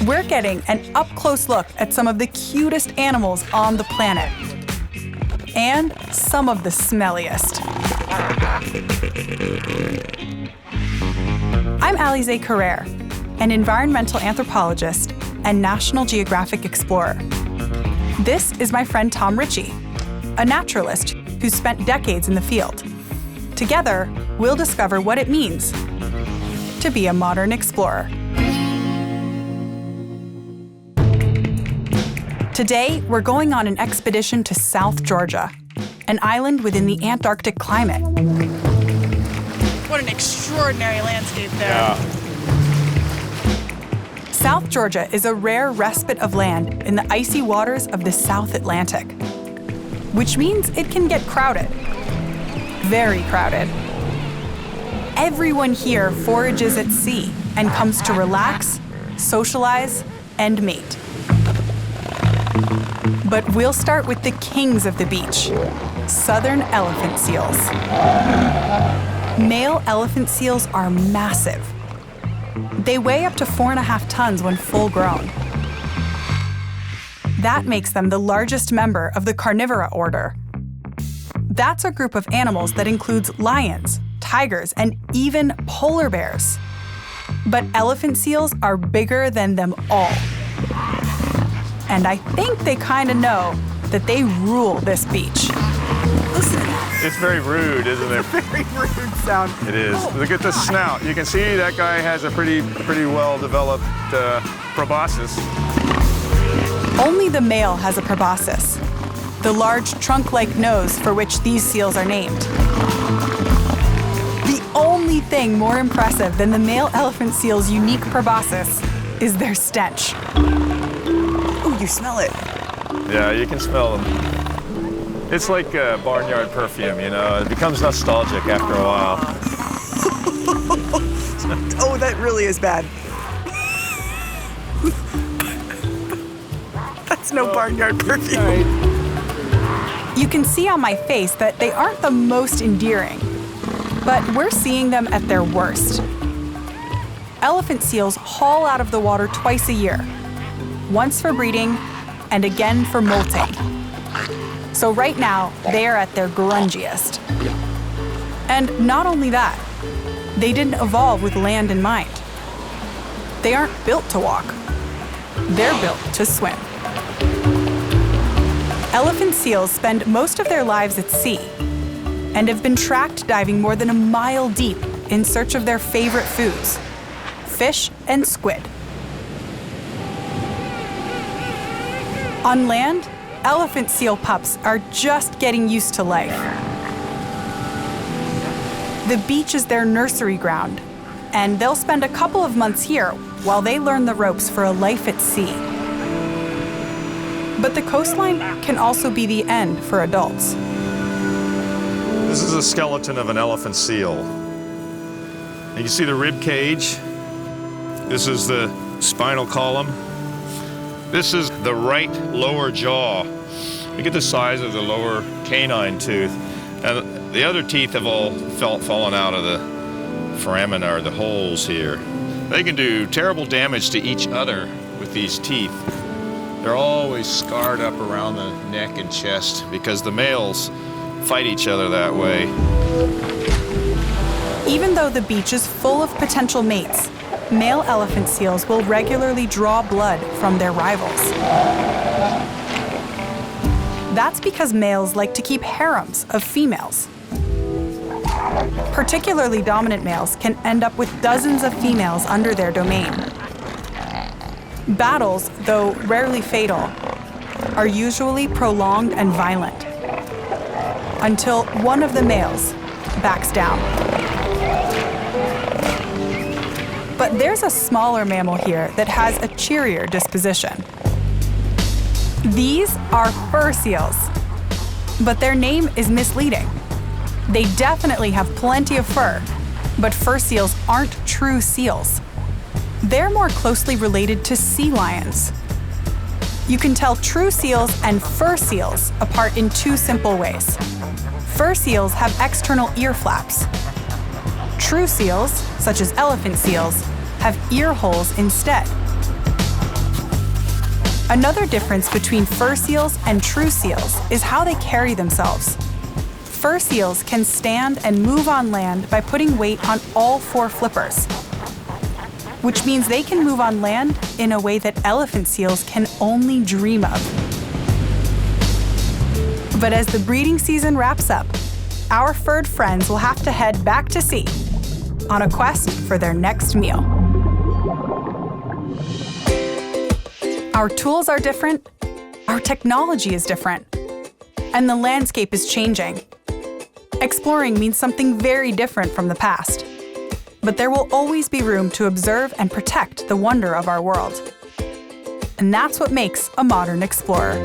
We're getting an up-close look at some of the cutest animals on the planet. And some of the smelliest. I'm Alizé Carrère, an environmental anthropologist and National Geographic explorer. This is my friend Tom Ritchie, a naturalist who's spent decades in the field. Together, we'll discover what it means to be a modern explorer. Today, we're going on an expedition to South Georgia, an island within the Antarctic climate. What an extraordinary landscape there. Yeah. South Georgia is a rare respite of land in the icy waters of the South Atlantic, which means it can get crowded. Very crowded. Everyone here forages at sea and comes to relax, socialize, and mate. But we'll start with the kings of the beach, southern elephant seals. Male elephant seals are massive. They weigh up to 4.5 tons when full grown. That makes them the largest member of the carnivora order. That's a group of animals that includes lions, tigers, and even polar bears. But elephant seals are bigger than them all. And I think they kind of know that they rule this beach. Listen. It's very rude, isn't it? Very rude sound. It is. Oh, Look at the snout. You can see that guy has a pretty well-developed proboscis. Only the male has a proboscis, the large trunk-like nose for which these seals are named. The only thing more impressive than the male elephant seal's unique proboscis is their stench. Ooh, you smell it. Yeah, you can smell them. It's like barnyard perfume, you know. It becomes nostalgic after a while. Oh, that really is bad. That's no barnyard perfume. You can see on my face that they aren't the most endearing, but we're seeing them at their worst. Elephant seals haul out of the water twice a year, once for breeding and again for molting. So right now, they are at their grungiest. And not only that, they didn't evolve with land in mind. They aren't built to walk. They're built to swim. Elephant seals spend most of their lives at sea and have been tracked diving more than a mile deep in search of their favorite foods, fish and squid. On land, elephant seal pups are just getting used to life. The beach is their nursery ground, and they'll spend a couple of months here while they learn the ropes for a life at sea. But the coastline can also be the end for adults. This is a skeleton of an elephant seal. You can see the rib cage. This is the spinal column. This is the right lower jaw. Look at the size of the lower canine tooth. And the other teeth have all fallen out of the foramina, or the holes here. They can do terrible damage to each other with these teeth. They're always scarred up around the neck and chest because the males fight each other that way. Even though the beach is full of potential mates, male elephant seals will regularly draw blood from their rivals. That's because males like to keep harems of females. Particularly dominant males can end up with dozens of females under their domain. Battles, though rarely fatal, are usually prolonged and violent, until one of the males backs down. But there's a smaller mammal here that has a cheerier disposition. These are fur seals, but their name is misleading. They definitely have plenty of fur, but fur seals aren't true seals. They're more closely related to sea lions. You can tell true seals and fur seals apart in two simple ways. Fur seals have external ear flaps. True seals, such as elephant seals, have ear holes instead. Another difference between fur seals and true seals is how they carry themselves. Fur seals can stand and move on land by putting weight on all 4 flippers, which means they can move on land in a way that elephant seals can only dream of. But as the breeding season wraps up, our furred friends will have to head back to sea on a quest for their next meal. Our tools are different, our technology is different, and the landscape is changing. Exploring means something very different from the past, but there will always be room to observe and protect the wonder of our world. And that's what makes a modern explorer.